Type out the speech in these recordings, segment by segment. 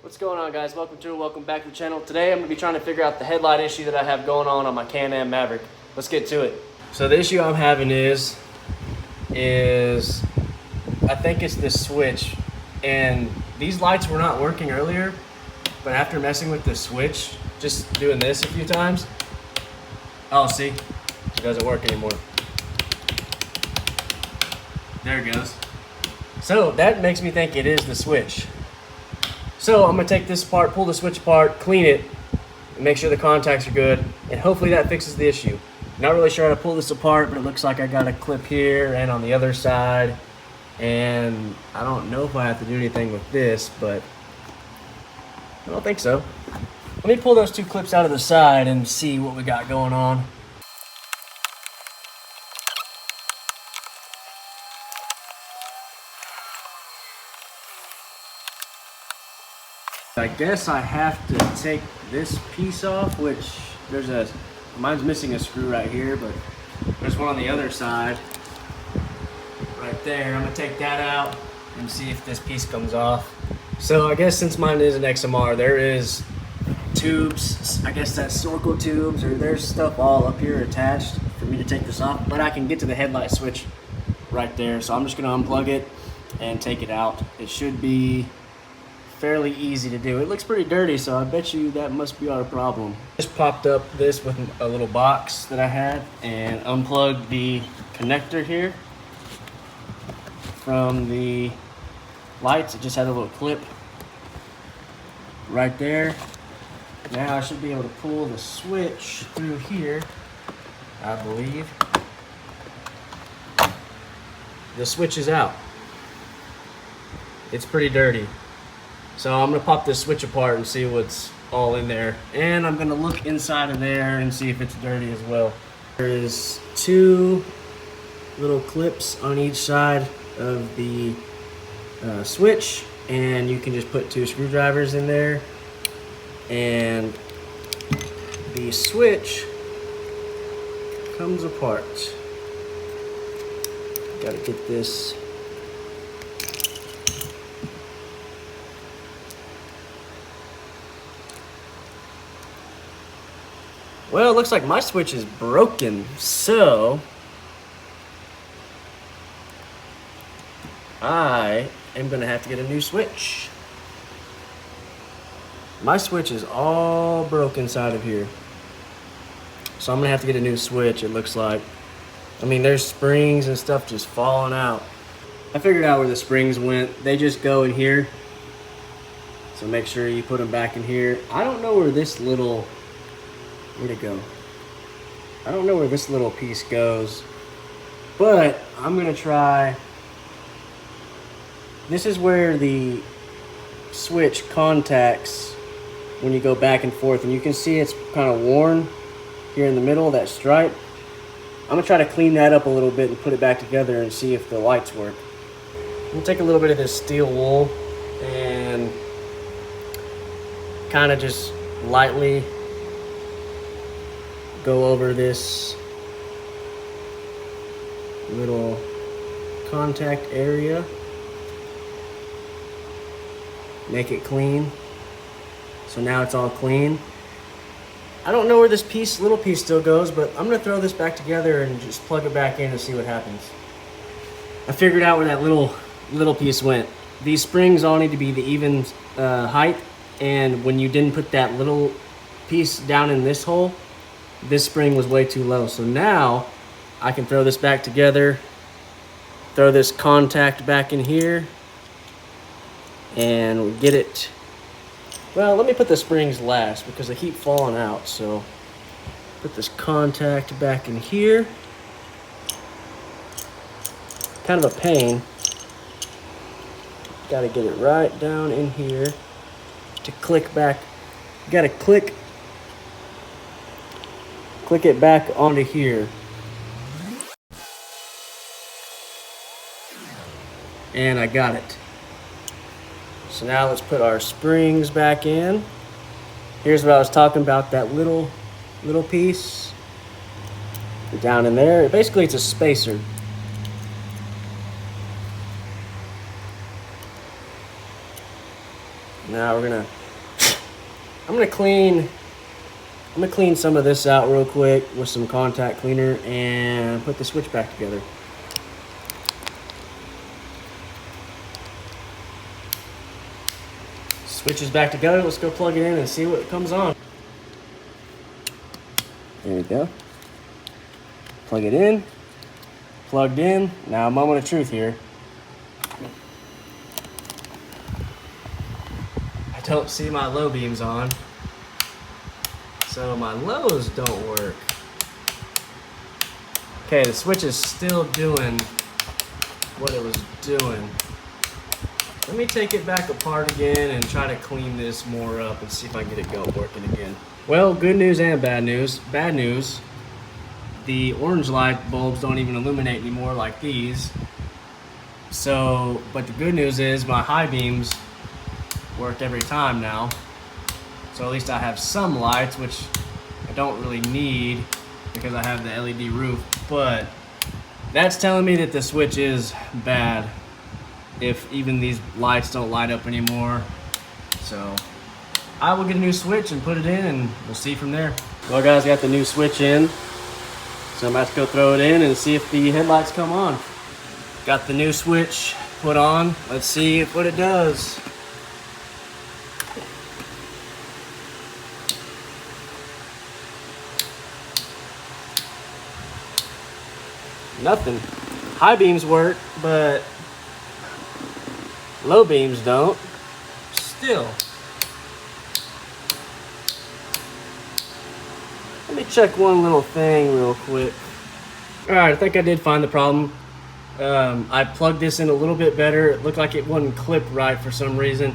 What's going on, guys? Welcome back to the channel. Today I'm going to be trying to figure out the headlight issue that I have going on my Can-Am Maverick. Let's get to it. So the issue I'm having is I think it's this switch, and these lights were not working earlier, but after messing with the switch, just doing this a few times, oh, see, it doesn't work anymore. There it goes. So that makes me think it is the switch. So I'm gonna take this apart, pull the switch apart, clean it, and make sure the contacts are good, and hopefully that fixes the issue. Not really sure how to pull this apart, but it looks like I got a clip here and on the other side, and I don't know if I have to do anything with this, but I don't think so. Let me pull those two clips out of the side and see what we got going on. I guess I have to take this piece off, which mine's missing a screw right here, but there's one on the other side right there. I'm gonna take that out and see if this piece comes off. So I guess since mine is an XMR, there is tubes, I guess that's Sorco tubes, or there's stuff all up here attached for me to take this off, but I can get to the headlight switch right there. So I'm just gonna unplug it and take it out. It should be fairly easy to do. It looks pretty dirty, so I bet you that must be our problem. Just popped up this with a little box that I had and unplugged the connector here from the lights. It just had a little clip right there. Now I should be able to pull the switch through here, I believe. The switch is out. It's pretty dirty. So I'm gonna pop this switch apart and see what's all in there. And I'm gonna look inside of there and see if it's dirty as well. There is two little clips on each side of the switch, and you can just put two screwdrivers in there. And the switch comes apart. Gotta get this. Well, it looks like my switch is broken, so I am gonna have to get a new switch. My switch is all broken inside of here, so I'm gonna have to get a new switch, it looks like. I mean, there's springs and stuff just falling out. I figured out where the springs went. They just go in here, so make sure you put them back in here. I don't know where this little, where'd it go? I don't know where this little piece goes, but I'm gonna try. This is where the switch contacts when you go back and forth, and you can see it's kind of worn here in the middle, that stripe. I'm gonna try to clean that up a little bit and put it back together and see if the lights work. I'm gonna take a little bit of this steel wool and kind of just lightly go over this little contact area, make it clean. So now it's all clean. I don't know where this little piece still goes, but I'm gonna throw this back together and just plug it back in and see what happens. I figured out where that little piece went. These springs all need to be the even height, and when you didn't put that little piece down in this hole, this spring was way too low. So now I can throw this back together, throw this contact back in here, and get it. Well, let me put the springs last because they keep falling out. So put this contact back in here. Kind of a pain. Got to get it right down in here to click back. You got to click it back onto here. And I got it. So now let's put our springs back in. Here's what I was talking about, that little piece down in there. Basically, it's a spacer. Now I'm gonna clean some of this out real quick with some contact cleaner and put the switch back together. Switch is back together. Let's go plug it in and see what comes on. There we go. Plug it in. Plugged in. Now, a moment of truth here. I don't see my low beams on. So my lows don't work. Okay, the switch is still doing what it was doing. Let me take it back apart again and try to clean this more up and see if I can get it working again. Well, good news and bad news. Bad news, the orange light bulbs don't even illuminate anymore like these. So, but the good news is my high beams work every time now. So at least I have some lights, which I don't really need because I have the LED roof. But that's telling me that the switch is bad if even these lights don't light up anymore. So I will get a new switch and put it in and we'll see from there. Well guys, got the new switch in. So I'm about to go throw it in and see if the headlights come on. Got the new switch put on. Let's see what it does. Nothing. High beams work, but low beams don't. Still. Let me check one little thing real quick. All right, I think I did find the problem. I plugged this in a little bit better. It looked like it wouldn't clip right for some reason.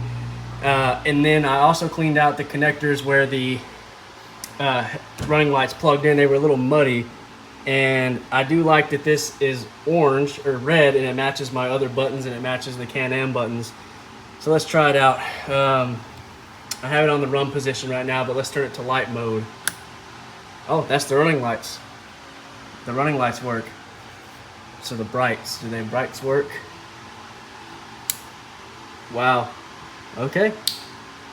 And then I also cleaned out the connectors where the running lights plugged in. They were a little muddy. And I do like that this is orange or red and it matches my other buttons and it matches the Can-Am buttons. So let's try it out. I have it on the run position right now, but let's turn it to light mode. Oh, that's the running lights. The running lights work. So the brights, do the brights work? Wow. Okay,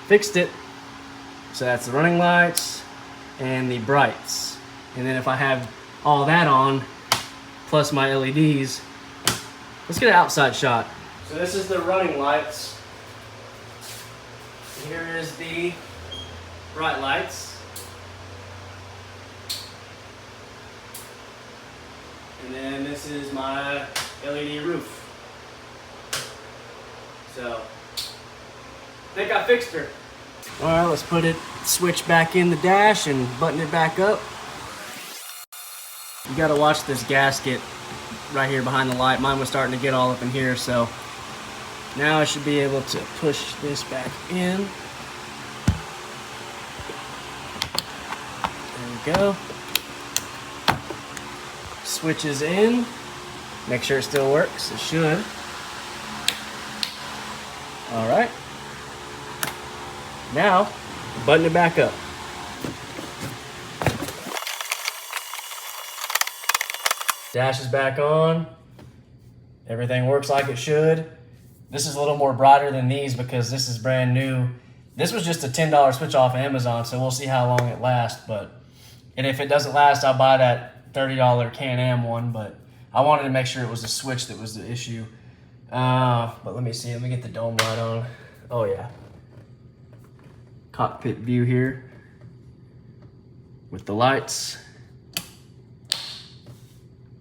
fixed it. So that's the running lights and the brights. And then if I have all that on, plus my LEDs, let's get an outside shot. So this is the running lights. Here is the bright lights. And then this is my LED roof. So, I think I fixed her. All right, let's put it, switch back in the dash and button it back up. You gotta watch this gasket right here behind the light. Mine was starting to get all up in here, so now I should be able to push this back in. There we go. Switch is in. Make sure it still works. It should. All right. Now, button it back up. Dash is back on. Everything works like it should. This is a little more brighter than these because this is brand new. This was just a $10 switch off Amazon, so we'll see how long it lasts. And if it doesn't last, I'll buy that $30 Can-Am one, but I wanted to make sure it was the switch that was the issue. But let me see, let me get the dome light on. Oh yeah. Cockpit view here with the lights.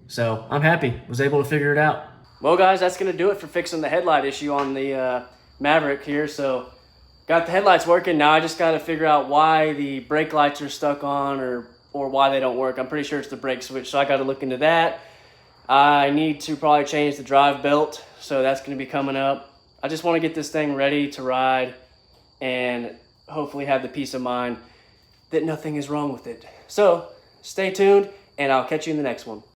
So I'm happy, was able to figure it out. Well guys, that's gonna do it for fixing the headlight issue on the Maverick here. So got the headlights working. Now I just gotta figure out why the brake lights are stuck on or why they don't work. I'm pretty sure it's the brake switch, so I gotta look into that. I need to probably change the drive belt, so that's gonna be coming up. I just wanna get this thing ready to ride and hopefully have the peace of mind that nothing is wrong with it. So stay tuned and I'll catch you in the next one.